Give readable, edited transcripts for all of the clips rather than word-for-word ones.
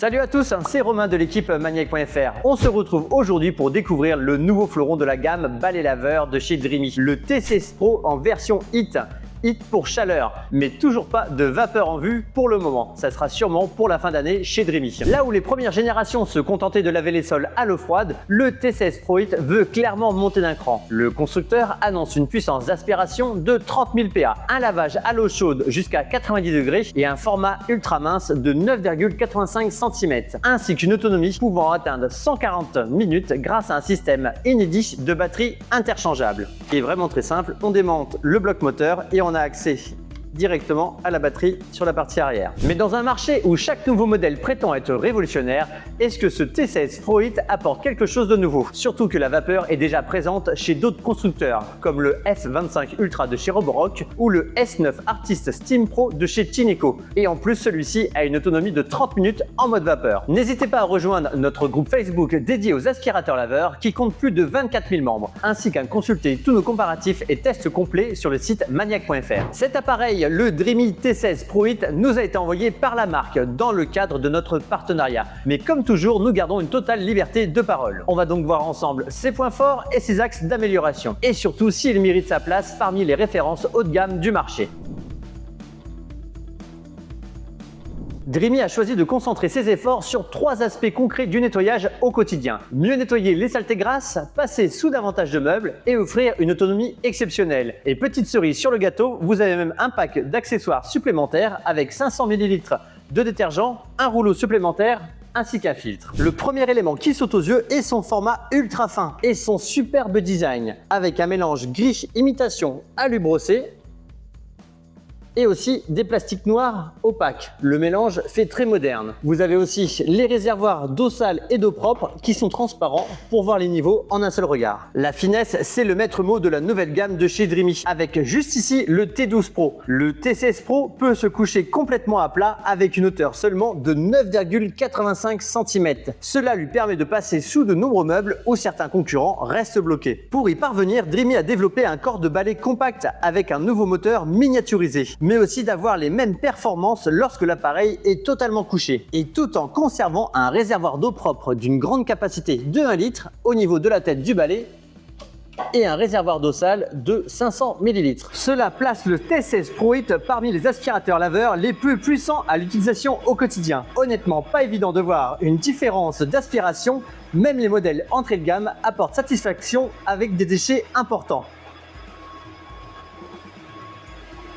Salut à tous, c'est Romain de l'équipe Maniac.fr. On se retrouve aujourd'hui pour découvrir le nouveau fleuron de la gamme balai laveur de chez Dreamy, le T16 Pro en version HEAT. HEAT pour chaleur, mais toujours pas de vapeur en vue pour le moment. Ça sera sûrement pour la fin d'année chez Dreamy. Là où les premières générations se contentaient de laver les sols à l'eau froide, le T16 Pro HEAT veut clairement monter d'un cran. Le constructeur annonce une puissance d'aspiration de 30 000 PA, un lavage à l'eau chaude jusqu'à 90 degrés et un format ultra mince de 9,85 cm, ainsi qu'une autonomie pouvant atteindre 140 minutes grâce à un système inédit de batterie interchangeable. Qui est vraiment très simple, on démonte le bloc moteur et on a accès directement à la batterie sur la partie arrière. Mais dans un marché où chaque nouveau modèle prétend être révolutionnaire, est-ce que ce T16 Pro HEAT apporte quelque chose de nouveau? Surtout que la vapeur est déjà présente chez d'autres constructeurs, comme le F25 Ultra de chez Roborock ou le S9 Artist Steam Pro de chez Tineco. Et en plus, celui-ci a une autonomie de 30 minutes en mode vapeur. N'hésitez pas à rejoindre notre groupe Facebook dédié aux aspirateurs laveurs qui compte plus de 24 000 membres, ainsi qu'à consulter tous nos comparatifs et tests complets sur le site Maniac.fr. Cet appareil, le Dreamy T16 Pro HEAT, nous a été envoyé par la marque dans le cadre de notre partenariat. Mais comme toujours, nous gardons une totale liberté de parole. On va donc voir ensemble ses points forts et ses axes d'amélioration. Et surtout, s'il mérite sa place parmi les références haut de gamme du marché. Dreamy a choisi de concentrer ses efforts sur 3 aspects concrets du nettoyage au quotidien. Mieux nettoyer les saletés grasses, passer sous davantage de meubles et offrir une autonomie exceptionnelle. Et petite cerise sur le gâteau, vous avez même un pack d'accessoires supplémentaires avec 500 ml de détergent, un rouleau supplémentaire ainsi qu'un filtre. Le premier élément qui saute aux yeux est son format ultra fin et son superbe design avec un mélange griche imitation alu brossé et aussi des plastiques noirs opaques. Le mélange fait très moderne. Vous avez aussi les réservoirs d'eau sale et d'eau propre qui sont transparents pour voir les niveaux en un seul regard. La finesse, c'est le maître mot de la nouvelle gamme de chez Dreamy, avec juste ici le T12 Pro. Le T16 Pro peut se coucher complètement à plat avec une hauteur seulement de 9,85 cm. Cela lui permet de passer sous de nombreux meubles où certains concurrents restent bloqués. Pour y parvenir, Dreamy a développé un corps de balai compact avec un nouveau moteur miniaturisé, mais aussi d'avoir les mêmes performances lorsque l'appareil est totalement couché, et tout en conservant un réservoir d'eau propre d'une grande capacité de 1 litre au niveau de la tête du balai et un réservoir d'eau sale de 500 ml. Cela place le T16 Pro HEAT parmi les aspirateurs laveurs les plus puissants à l'utilisation au quotidien. Honnêtement, pas évident de voir une différence d'aspiration, même les modèles entrée de gamme apportent satisfaction avec des déchets importants.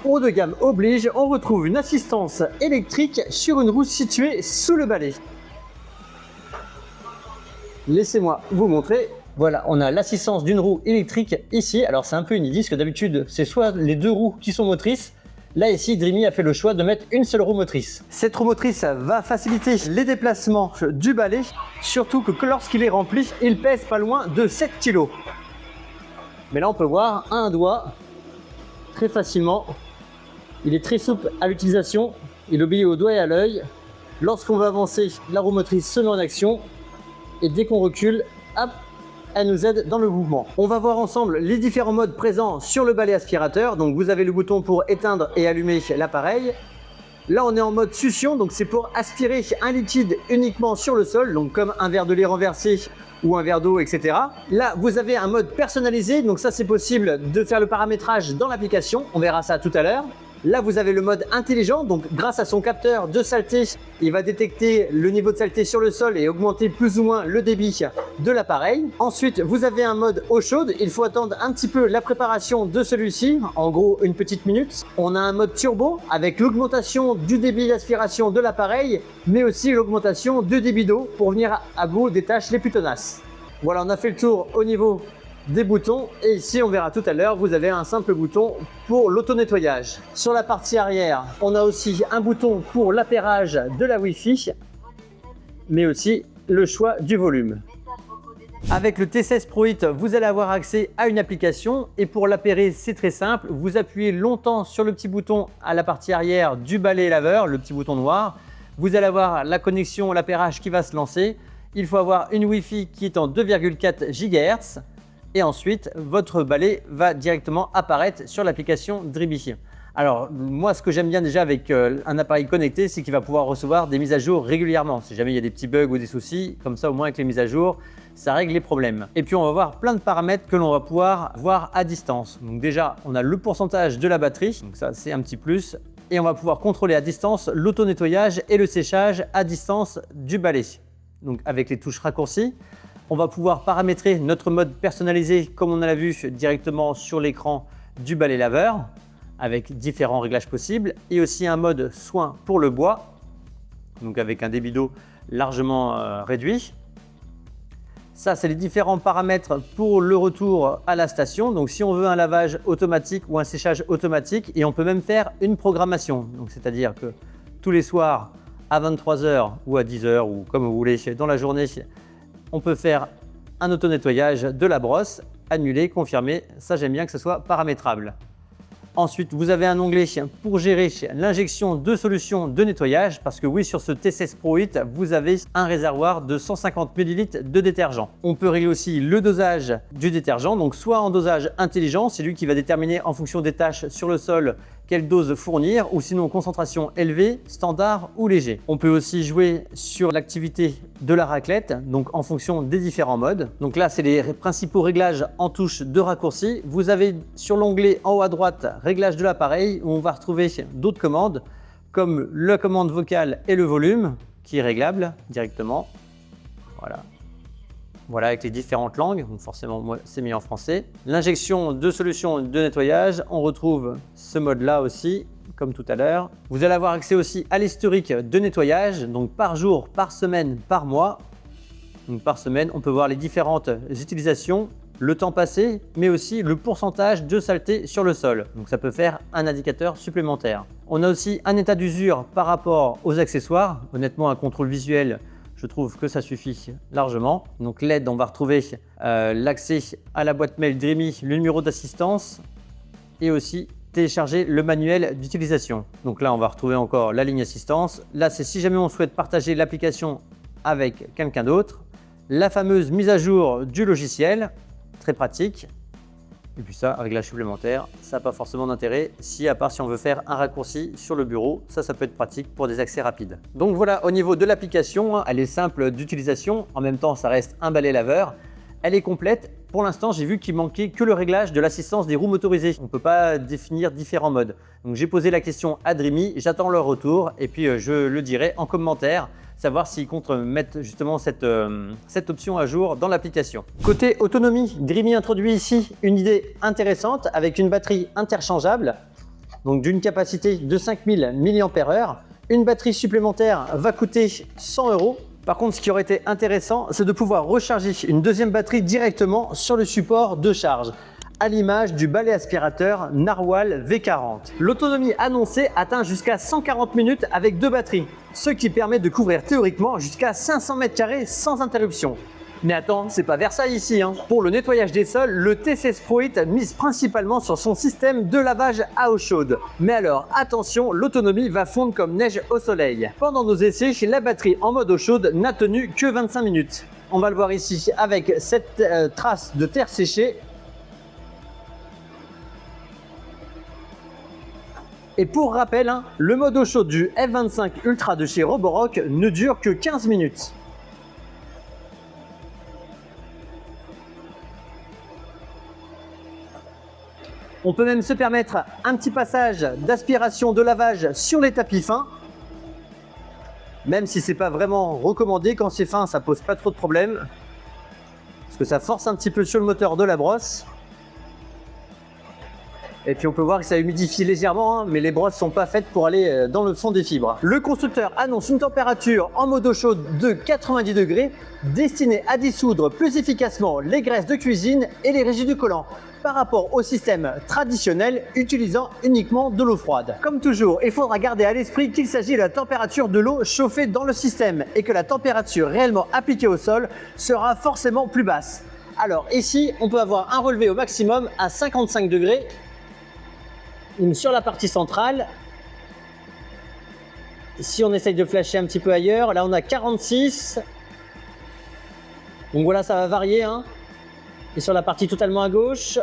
Haut de gamme oblige, on retrouve une assistance électrique sur une roue située sous le balai. Laissez-moi vous montrer. Voilà, on a l'assistance d'une roue électrique ici. Alors c'est un peu inédit parce que d'habitude c'est soit les 2 roues qui sont motrices. Là ici, Dreamy a fait le choix de mettre une seule roue motrice. Cette roue motrice va faciliter les déplacements du balai, surtout que lorsqu'il est rempli, il pèse pas loin de 7 kg. Mais là on peut voir un doigt très facilement. Il est très souple à l'utilisation, il obéit au doigt et à l'œil. Lorsqu'on va avancer, la roue motrice se met en action et dès qu'on recule, hop, elle nous aide dans le mouvement. On va voir ensemble les différents modes présents sur le balai aspirateur. Donc vous avez le bouton pour éteindre et allumer l'appareil. Là on est en mode succion, donc c'est pour aspirer un liquide uniquement sur le sol, donc comme un verre de lait renversé ou un verre d'eau, etc. Là vous avez un mode personnalisé, donc ça c'est possible de faire le paramétrage dans l'application, on verra ça tout à l'heure. Là, vous avez le mode intelligent, donc grâce à son capteur de saleté, il va détecter le niveau de saleté sur le sol et augmenter plus ou moins le débit de l'appareil. Ensuite, vous avez un mode eau chaude, il faut attendre un petit peu la préparation de celui-ci, en gros une petite minute. On a un mode turbo avec l'augmentation du débit d'aspiration de l'appareil, mais aussi l'augmentation du débit d'eau pour venir à bout des tâches les plus tenaces. Voilà, on a fait le tour au niveau des boutons et ici on verra tout à l'heure, vous avez un simple bouton pour l'auto-nettoyage. Sur la partie arrière, on a aussi un bouton pour l'appairage de la Wi-Fi, mais aussi le choix du volume. Avec le T16 Pro HEAT, vous allez avoir accès à une application et pour l'appairer, c'est très simple. Vous appuyez longtemps sur le petit bouton à la partie arrière du balai laveur, le petit bouton noir. Vous allez avoir la connexion, l'appairage qui va se lancer. Il faut avoir une Wi-Fi qui est en 2,4 GHz. Et ensuite, votre balai va directement apparaître sur l'application Dreamy. Alors, moi, ce que j'aime bien déjà avec un appareil connecté, c'est qu'il va pouvoir recevoir des mises à jour régulièrement. Si jamais il y a des petits bugs ou des soucis, comme ça, au moins avec les mises à jour, ça règle les problèmes. Et puis, on va voir plein de paramètres que l'on va pouvoir voir à distance. Donc déjà, on a le pourcentage de la batterie, donc ça, c'est un petit plus. Et on va pouvoir contrôler à distance l'auto-nettoyage et le séchage à distance du balai. Donc, avec les touches raccourcies, on va pouvoir paramétrer notre mode personnalisé, comme on l'a vu directement sur l'écran du balai laveur, avec différents réglages possibles, et aussi un mode soin pour le bois, donc avec un débit d'eau largement réduit. Ça, c'est les différents paramètres pour le retour à la station. Donc, si on veut un lavage automatique ou un séchage automatique, et on peut même faire une programmation. Donc, c'est-à-dire que tous les soirs à 23 h ou à 10 h ou comme vous voulez dans la journée, on peut faire un auto-nettoyage de la brosse, annuler, confirmer. Ça, j'aime bien que ce soit paramétrable. Ensuite, vous avez un onglet pour gérer l'injection de solutions de nettoyage parce que oui, sur ce T16 Pro 8, vous avez un réservoir de 150 ml de détergent. On peut régler aussi le dosage du détergent, donc soit en dosage intelligent, c'est lui qui va déterminer en fonction des tâches sur le sol quelle dose fournir, ou sinon concentration élevée, standard ou léger. On peut aussi jouer sur l'activité de la raclette, donc en fonction des différents modes. Donc là, c'est les principaux réglages en touche de raccourci. Vous avez sur l'onglet en haut à droite, réglage de l'appareil, où on va retrouver d'autres commandes, comme la commande vocale et le volume, qui est réglable directement. Voilà. Voilà, avec les différentes langues, donc forcément moi c'est mis en français. L'injection de solutions de nettoyage, on retrouve ce mode-là aussi, comme tout à l'heure. Vous allez avoir accès aussi à l'historique de nettoyage, donc par jour, par semaine, par mois. Donc par semaine, on peut voir les différentes utilisations, le temps passé, mais aussi le pourcentage de saleté sur le sol. Donc ça peut faire un indicateur supplémentaire. On a aussi un état d'usure par rapport aux accessoires. Honnêtement, un contrôle visuel, je trouve que ça suffit largement. Donc l'aide, on va retrouver l'accès à la boîte mail Dreamy, le numéro d'assistance et aussi télécharger le manuel d'utilisation. Donc là, on va retrouver encore la ligne assistance. Là, c'est si jamais on souhaite partager l'application avec quelqu'un d'autre. La fameuse mise à jour du logiciel, très pratique. Et puis ça, réglage supplémentaire, ça n'a pas forcément d'intérêt, à part si on veut faire un raccourci sur le bureau, ça peut être pratique pour des accès rapides. Donc voilà, au niveau de l'application, elle est simple d'utilisation, en même temps ça reste un balai laveur, elle est complète. Pour l'instant, j'ai vu qu'il manquait que le réglage de l'assistance des roues motorisées. On ne peut pas définir différents modes. Donc j'ai posé la question à Dreamy, j'attends leur retour et puis je le dirai en commentaire, savoir s'ils comptent mettre justement cette option à jour dans l'application. Côté autonomie, Dreamy introduit ici une idée intéressante avec une batterie interchangeable, donc d'une capacité de 5000 mAh. Une batterie supplémentaire va coûter 100 €. Par contre, ce qui aurait été intéressant, c'est de pouvoir recharger une deuxième batterie directement sur le support de charge, à l'image du balai aspirateur Narwhal V40. L'autonomie annoncée atteint jusqu'à 140 minutes avec deux batteries, ce qui permet de couvrir théoriquement jusqu'à 500 m² sans interruption. Mais attends, c'est pas Versailles ici, hein. Pour le nettoyage des sols, le T16 Pro 8 mise principalement sur son système de lavage à eau chaude. Mais alors, attention, l'autonomie va fondre comme neige au soleil. Pendant nos essais, la batterie en mode eau chaude n'a tenu que 25 minutes. On va le voir ici avec cette trace de terre séchée. Et pour rappel, hein, le mode eau chaude du F25 Ultra de chez Roborock ne dure que 15 minutes. On peut même se permettre un petit passage d'aspiration de lavage sur les tapis fins. Même si c'est pas vraiment recommandé, quand c'est fin, ça pose pas trop de problèmes. Parce que ça force un petit peu sur le moteur de la brosse. Et puis on peut voir que ça humidifie légèrement, hein, mais les brosses sont pas faites pour aller dans le fond des fibres. Le constructeur annonce une température en mode eau chaude de 90 degrés, destinée à dissoudre plus efficacement les graisses de cuisine et les résidus collants, par rapport au système traditionnel utilisant uniquement de l'eau froide. Comme toujours, il faudra garder à l'esprit qu'il s'agit de la température de l'eau chauffée dans le système et que la température réellement appliquée au sol sera forcément plus basse. Alors ici, on peut avoir un relevé au maximum à 55 degrés. Sur la partie centrale, si on essaye de flasher un petit peu ailleurs, là on a 46. Donc voilà, ça va varier, hein. Et sur la partie totalement à gauche,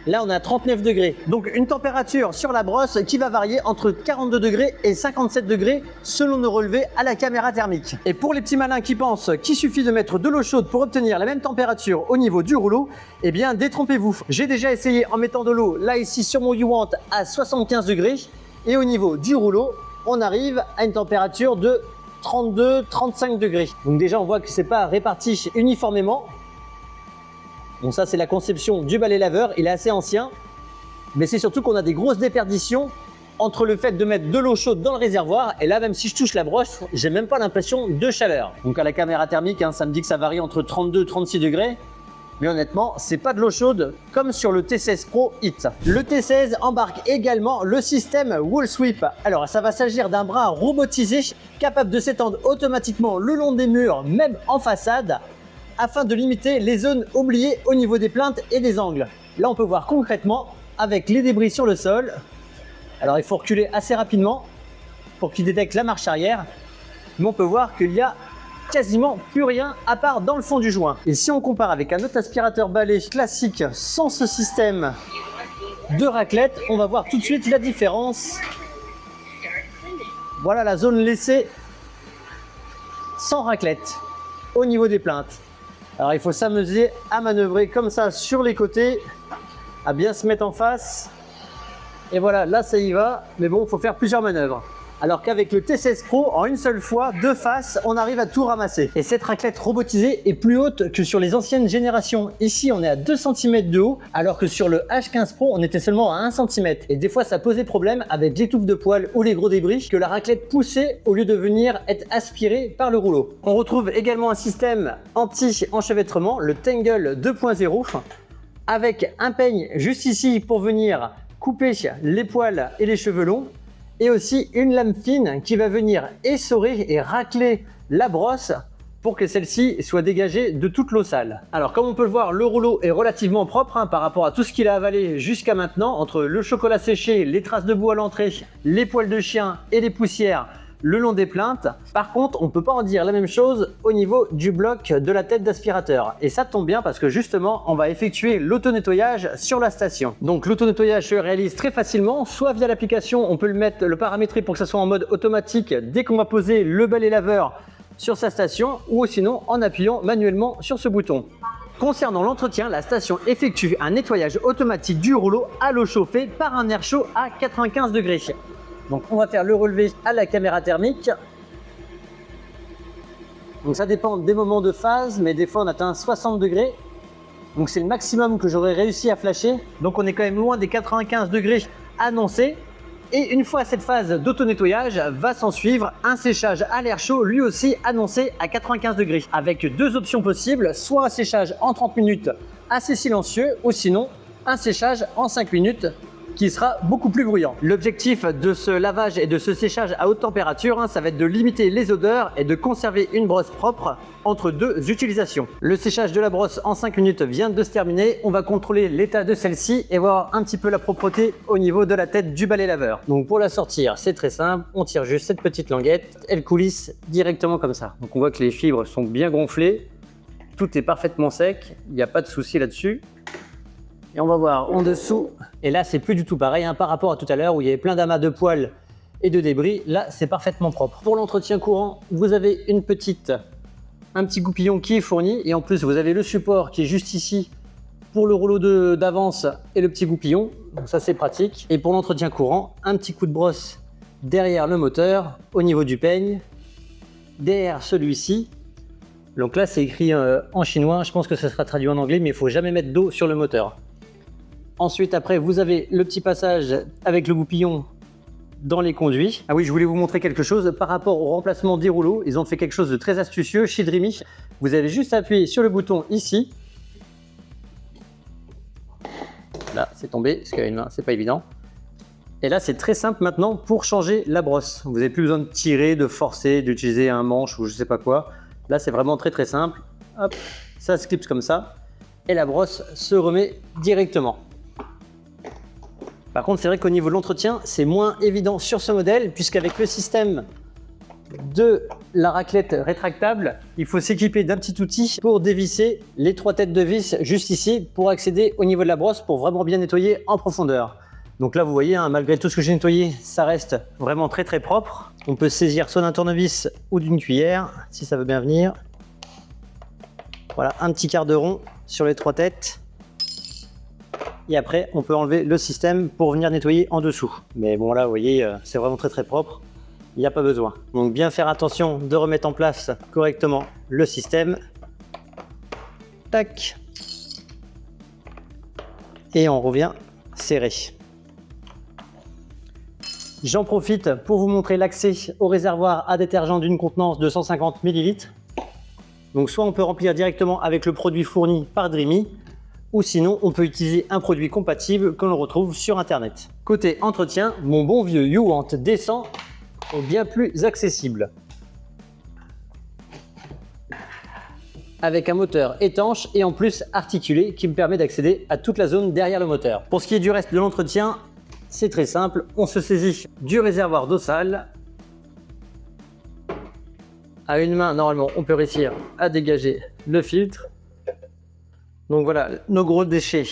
Là, on est à 39 degrés. Donc, une température sur la brosse qui va varier entre 42 degrés et 57 degrés selon nos relevés à la caméra thermique. Et pour les petits malins qui pensent qu'il suffit de mettre de l'eau chaude pour obtenir la même température au niveau du rouleau, eh bien, détrompez-vous. J'ai déjà essayé en mettant de l'eau, là, ici, sur mon Youant à 75 degrés. Et au niveau du rouleau, on arrive à une température de 32-35 degrés. Donc déjà, on voit que c'est pas réparti uniformément. Bon, ça, c'est la conception du balai laveur. Il est assez ancien, mais c'est surtout qu'on a des grosses déperditions entre le fait de mettre de l'eau chaude dans le réservoir et là, même si je touche la brosse, j'ai même pas l'impression de chaleur. Donc à la caméra thermique, ça me dit que ça varie entre 32 et 36 degrés. Mais honnêtement, c'est pas de l'eau chaude comme sur le T16 Pro Hit. Le T16 embarque également le système Wall Sweep. Alors, ça va s'agir d'un bras robotisé capable de s'étendre automatiquement le long des murs, même en façade, afin de limiter les zones oubliées au niveau des plinthes et des angles. Là, on peut voir concrètement avec les débris sur le sol. Alors, il faut reculer assez rapidement pour qu'il détecte la marche arrière. Mais on peut voir qu'il y a quasiment plus rien à part dans le fond du joint. Et si on compare avec un autre aspirateur balai classique sans ce système de raclette, on va voir tout de suite la différence. Voilà la zone laissée sans raclette au niveau des plinthes. Alors il faut s'amuser à manœuvrer comme ça sur les côtés, à bien se mettre en face. Et voilà, là ça y va, mais bon, il faut faire plusieurs manœuvres. Alors qu'avec le T16 Pro, en une seule fois, de face, on arrive à tout ramasser. Et cette raclette robotisée est plus haute que sur les anciennes générations. Ici, on est à 2 cm de haut, alors que sur le H15 Pro, on était seulement à 1 cm. Et des fois, ça posait problème avec les touffes de poils ou les gros débris, que la raclette poussait au lieu de venir être aspirée par le rouleau. On retrouve également un système anti-enchevêtrement, le Tangle 2.0, avec un peigne juste ici pour venir couper les poils et les cheveux longs. Et aussi une lame fine qui va venir essorer et racler la brosse pour que celle-ci soit dégagée de toute l'eau sale. Alors comme on peut le voir, le rouleau est relativement propre par rapport à tout ce qu'il a avalé jusqu'à maintenant, entre le chocolat séché, les traces de boue à l'entrée, les poils de chien et les poussières le long des plinthes. Par contre, on ne peut pas en dire la même chose au niveau du bloc de la tête d'aspirateur. Et ça tombe bien parce que justement, on va effectuer l'auto-nettoyage sur la station. Donc l'auto-nettoyage se réalise très facilement, soit via l'application, on peut le paramétrer pour que ça soit en mode automatique dès qu'on va poser le balai laveur sur sa station, ou sinon en appuyant manuellement sur ce bouton. Concernant l'entretien, la station effectue un nettoyage automatique du rouleau à l'eau chauffée par un air chaud à 95 degrés. Donc on va faire le relevé à la caméra thermique. Donc ça dépend des moments de phase, mais des fois on atteint 60 degrés. Donc c'est le maximum que j'aurais réussi à flasher. Donc on est quand même loin des 95 degrés annoncés. Et une fois cette phase d'auto-nettoyage, va s'en suivre un séchage à l'air chaud, lui aussi annoncé à 95 degrés. Avec deux options possibles, soit un séchage en 30 minutes assez silencieux, ou sinon un séchage en 5 minutes qui sera beaucoup plus bruyant. L'objectif de ce lavage et de ce séchage à haute température, ça va être de limiter les odeurs et de conserver une brosse propre entre deux utilisations. Le séchage de la brosse en 5 minutes vient de se terminer. On va contrôler l'état de celle-ci et voir un petit peu la propreté au niveau de la tête du balai laveur. Donc pour la sortir, c'est très simple. On tire juste cette petite languette. Elle coulisse directement comme ça. Donc on voit que les fibres sont bien gonflées. Tout est parfaitement sec. Il n'y a pas de souci là-dessus. Et on va voir en dessous, et là c'est plus du tout pareil par rapport à tout à l'heure où il y avait plein d'amas de poils et de débris. Là c'est parfaitement propre. Pour l'entretien courant, vous avez un petit goupillon qui est fourni, et en plus vous avez le support qui est juste ici pour le rouleau d'avance et le petit goupillon, donc ça c'est pratique. Et pour l'entretien courant, un petit coup de brosse derrière le moteur, au niveau du peigne, derrière celui-ci. Donc là c'est écrit en chinois, je pense que ça sera traduit en anglais, mais il ne faut jamais mettre d'eau sur le moteur. Ensuite, après, vous avez le petit passage avec le goupillon dans les conduits. Ah oui, je voulais vous montrer quelque chose par rapport au remplacement des rouleaux. Ils ont fait quelque chose de très astucieux chez Dreamy. Vous avez juste appuyé sur le bouton ici. Là, c'est tombé, parce qu'avec une main, c'est pas évident. Et là, c'est très simple maintenant pour changer la brosse. Vous n'avez plus besoin de tirer, de forcer, d'utiliser un manche ou je sais pas quoi. Là, c'est vraiment très très simple. Hop, ça se clipse comme ça. Et la brosse se remet directement. Par contre, c'est vrai qu'au niveau de l'entretien, c'est moins évident sur ce modèle, puisqu'avec le système de la raclette rétractable, il faut s'équiper d'un petit outil pour dévisser les 3 têtes de vis juste ici pour accéder au niveau de la brosse pour vraiment bien nettoyer en profondeur. Donc là vous voyez, hein, malgré tout ce que j'ai nettoyé, ça reste vraiment très propre. On peut saisir soit d'un tournevis ou d'une cuillère si ça veut bien venir. Voilà, un petit quart de rond sur les 3 têtes. Et après, on peut enlever le système pour venir nettoyer en dessous. Mais bon, là, vous voyez, c'est vraiment très propre. Il n'y a pas besoin. Donc, bien faire attention de remettre en place correctement le système. Tac. Et on revient serré. J'en profite pour vous montrer l'accès au réservoir à détergent d'une contenance de 150 ml. Donc soit on peut remplir directement avec le produit fourni par Dreamy, ou sinon on peut utiliser un produit compatible que l'on retrouve sur internet. Côté entretien, mon bon vieux YouWant descend est bien plus accessible. Avec un moteur étanche et en plus articulé qui me permet d'accéder à toute la zone derrière le moteur. Pour ce qui est du reste de l'entretien, c'est très simple, on se saisit du réservoir d'eau sale. À une main, normalement, on peut réussir à dégager le filtre. Donc voilà, nos gros déchets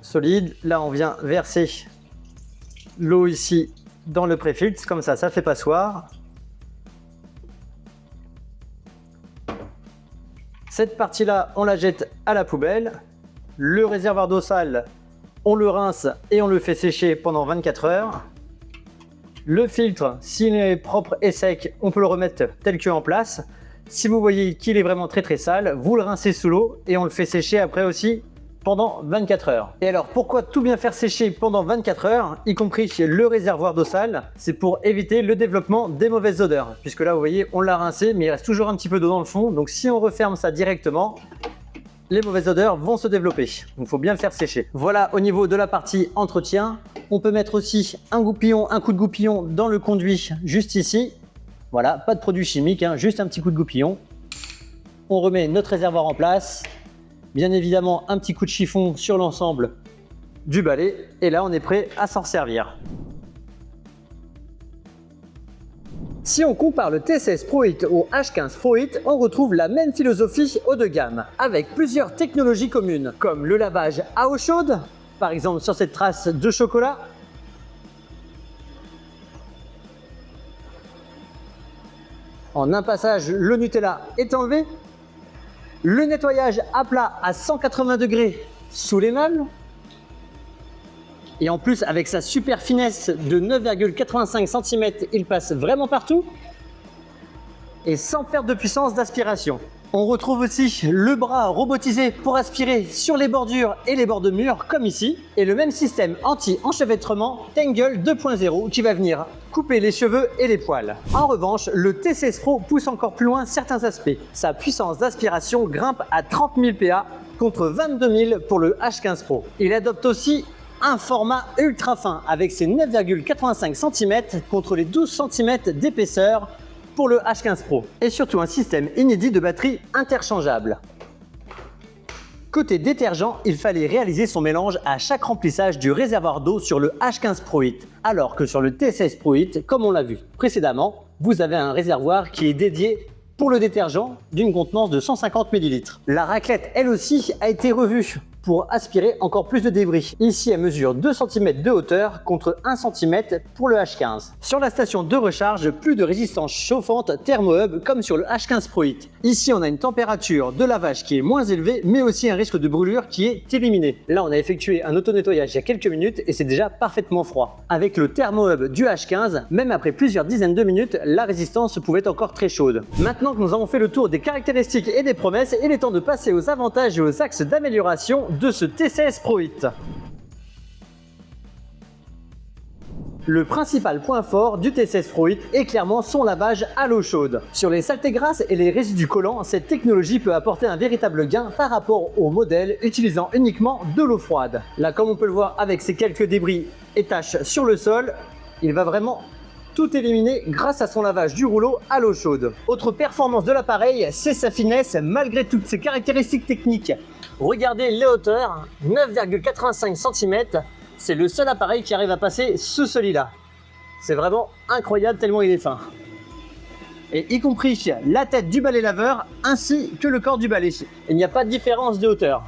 solides. Là, on vient verser l'eau ici dans le pré-filtre. Comme ça fait passoire. Cette partie-là, on la jette à la poubelle. Le réservoir d'eau sale, on le rince et on le fait sécher pendant 24 heures. Le filtre, s'il est propre et sec, on peut le remettre tel que en place. Si vous voyez qu'il est vraiment très sale, vous le rincez sous l'eau et on le fait sécher après aussi pendant 24 heures. Et alors pourquoi tout bien faire sécher pendant 24 heures, y compris le réservoir d'eau sale? C'est pour éviter le développement des mauvaises odeurs. Puisque là vous voyez, on l'a rincé mais il reste toujours un petit peu d'eau dans le fond. Donc si on referme ça directement, les mauvaises odeurs vont se développer. Donc il faut bien le faire sécher. Voilà au niveau de la partie entretien. On peut mettre aussi un goupillon, un coup de goupillon dans le conduit juste ici. Voilà, pas de produit chimique, hein, juste un petit coup de goupillon. On remet notre réservoir en place. Bien évidemment, un petit coup de chiffon sur l'ensemble du balai. Et là, on est prêt à s'en servir. Si on compare le T16 Pro Heat au H15 Pro Heat, on retrouve la même philosophie haut de gamme, avec plusieurs technologies communes, comme le lavage à eau chaude, par exemple sur cette trace de chocolat, en un passage, le Nutella est enlevé, le nettoyage à plat à 180 degrés sous les meubles, et en plus, avec sa super finesse de 9,85 cm, il passe vraiment partout. Et sans perte de puissance d'aspiration. On retrouve aussi le bras robotisé pour aspirer sur les bordures et les bords de mur, comme ici. Et le même système anti-enchevêtrement Tangle 2.0 qui va venir couper les cheveux et les poils. En revanche, le T16 Pro pousse encore plus loin certains aspects. Sa puissance d'aspiration grimpe à 30 000 PA contre 22 000 pour le H15 Pro. Il adopte aussi un format ultra fin avec ses 9,85 cm contre les 12 cm d'épaisseur pour le H15 Pro. Et surtout un système inédit de batterie interchangeable. Côté détergent, il fallait réaliser son mélange à chaque remplissage du réservoir d'eau sur le H15 Pro Heat, alors que sur le T16 Pro Heat, comme on l'a vu précédemment, vous avez un réservoir qui est dédié pour le détergent d'une contenance de 150 ml. La raclette, elle aussi, a été revue pour aspirer encore plus de débris. Ici, elle mesure 2 cm de hauteur contre 1 cm pour le H15. Sur la station de recharge, plus de résistance chauffante ThermoHub comme sur le H15 Pro Heat. Ici, on a une température de lavage qui est moins élevée, mais aussi un risque de brûlure qui est éliminé. Là, on a effectué un auto-nettoyage il y a quelques minutes et c'est déjà parfaitement froid. Avec le ThermoHub du H15, même après plusieurs dizaines de minutes, la résistance pouvait être encore très chaude. Maintenant que nous avons fait le tour des caractéristiques et des promesses, il est temps de passer aux avantages et aux axes d'amélioration de ce T16 Pro Heat. Le principal point fort du T16 Pro Heat est clairement son lavage à l'eau chaude. Sur les saletés grasses et les résidus collants, cette technologie peut apporter un véritable gain par rapport au modèle utilisant uniquement de l'eau froide. Là, comme on peut le voir avec ces quelques débris et taches sur le sol, il va vraiment tout éliminer grâce à son lavage du rouleau à l'eau chaude. Autre performance de l'appareil, c'est sa finesse malgré toutes ses caractéristiques techniques. Regardez les hauteurs, 9,85 cm, c'est le seul appareil qui arrive à passer ce seuil-là. C'est vraiment incroyable tellement il est fin. et y compris la tête du balai laveur ainsi que le corps du balai. Il n'y a pas de différence de hauteur.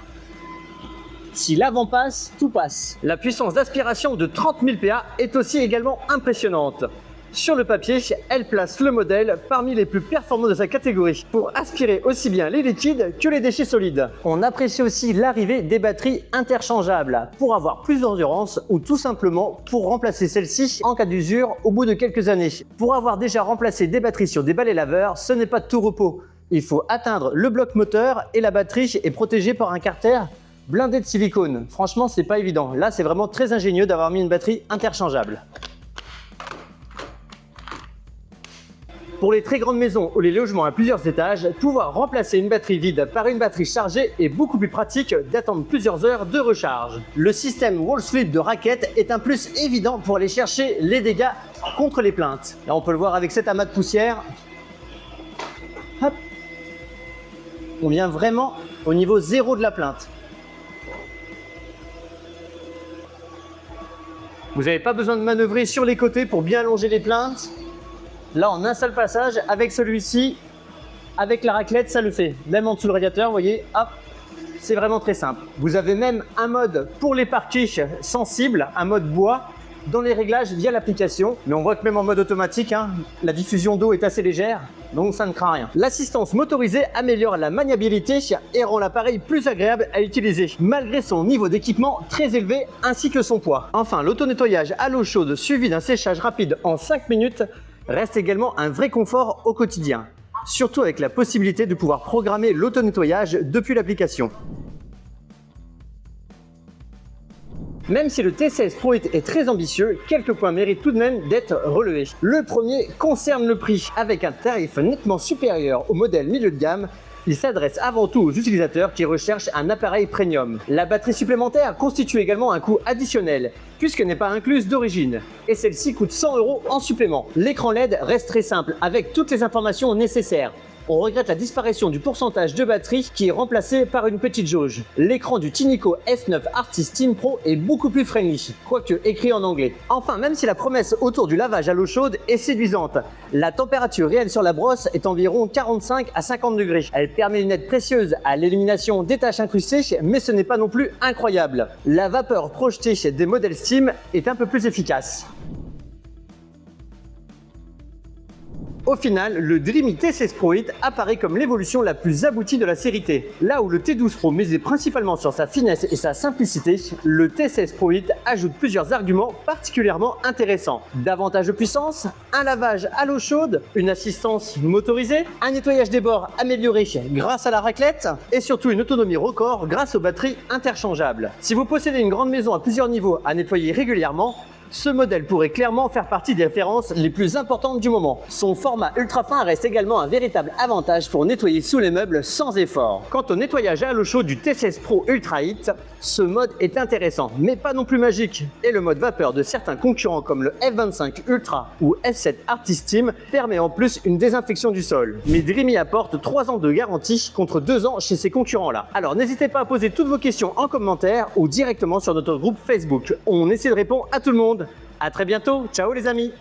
Si l'avant passe, tout passe. La puissance d'aspiration de 30 000 PA est aussi également impressionnante. Sur le papier, elle place le modèle parmi les plus performants de sa catégorie pour aspirer aussi bien les liquides que les déchets solides. On apprécie aussi l'arrivée des batteries interchangeables pour avoir plus d'endurance ou tout simplement pour remplacer celles-ci en cas d'usure au bout de quelques années. Pour avoir déjà remplacé des batteries sur des balais laveurs, ce n'est pas de tout repos. Il faut atteindre le bloc moteur et la batterie est protégée par un carter blindé de silicone. Franchement, c'est pas évident. Là, c'est vraiment très ingénieux d'avoir mis une batterie interchangeable. Pour les très grandes maisons ou les logements à plusieurs étages, pouvoir remplacer une batterie vide par une batterie chargée est beaucoup plus pratique d'attendre plusieurs heures de recharge. Le système wall slip de raquette est un plus évident pour aller chercher les dégâts contre les plaintes. Là, on peut le voir avec cet amas de poussière. Hop. On vient vraiment au niveau zéro de la plainte. Vous n'avez pas besoin de manœuvrer sur les côtés pour bien allonger les plaintes. Là, en un seul passage, avec celui-ci, avec la raclette, ça le fait. Même en dessous du radiateur, vous voyez, hop, c'est vraiment très simple. Vous avez même un mode pour les parquets sensibles, un mode bois, dans les réglages via l'application. Mais on voit que même en mode automatique, la diffusion d'eau est assez légère, donc ça ne craint rien. L'assistance motorisée améliore la maniabilité et rend l'appareil plus agréable à utiliser, malgré son niveau d'équipement très élevé ainsi que son poids. Enfin, l'auto-nettoyage à l'eau chaude suivi d'un séchage rapide en 5 minutes reste également un vrai confort au quotidien, surtout avec la possibilité de pouvoir programmer l'auto-nettoyage depuis l'application. Même si le T16 Pro est très ambitieux, quelques points méritent tout de même d'être relevés. Le premier concerne le prix. Avec un tarif nettement supérieur au modèle milieu de gamme, il s'adresse avant tout aux utilisateurs qui recherchent un appareil premium. La batterie supplémentaire constitue également un coût additionnel, puisqu'elle n'est pas incluse d'origine, et celle-ci coûte 100 € en supplément. L'écran LED reste très simple, avec toutes les informations nécessaires. On regrette la disparition du pourcentage de batterie qui est remplacé par une petite jauge. L'écran du Tinico S9 Artist Team Pro est beaucoup plus friendly, quoique écrit en anglais. Enfin, même si la promesse autour du lavage à l'eau chaude est séduisante, la température réelle sur la brosse est environ 45 à 50 degrés. Elle permet une aide précieuse à l'élimination des taches incrustées, mais ce n'est pas non plus incroyable. La vapeur projetée des modèles Steam est un peu plus efficace. Au final, le Dreamy T16 Pro Hit apparaît comme l'évolution la plus aboutie de la série T. Là où le T12 Pro misait principalement sur sa finesse et sa simplicité, le T16 Pro Hit ajoute plusieurs arguments particulièrement intéressants. Davantage de puissance, un lavage à l'eau chaude, une assistance motorisée, un nettoyage des bords amélioré grâce à la raclette et surtout une autonomie record grâce aux batteries interchangeables. Si vous possédez une grande maison à plusieurs niveaux à nettoyer régulièrement, ce modèle pourrait clairement faire partie des références les plus importantes du moment. Son format ultra fin reste également un véritable avantage pour nettoyer sous les meubles sans effort. Quant au nettoyage à l'eau chaude du T16 Pro Ultra Hit, ce mode est intéressant, mais pas non plus magique. Et le mode vapeur de certains concurrents comme le F25 Ultra ou S7 Artist Team permet en plus une désinfection du sol. Mais Dreamy apporte 3 ans de garantie contre 2 ans chez ses concurrents-là. Alors n'hésitez pas à poser toutes vos questions en commentaire ou directement sur notre groupe Facebook. On essaie de répondre à tout le monde. À très bientôt, ciao les amis!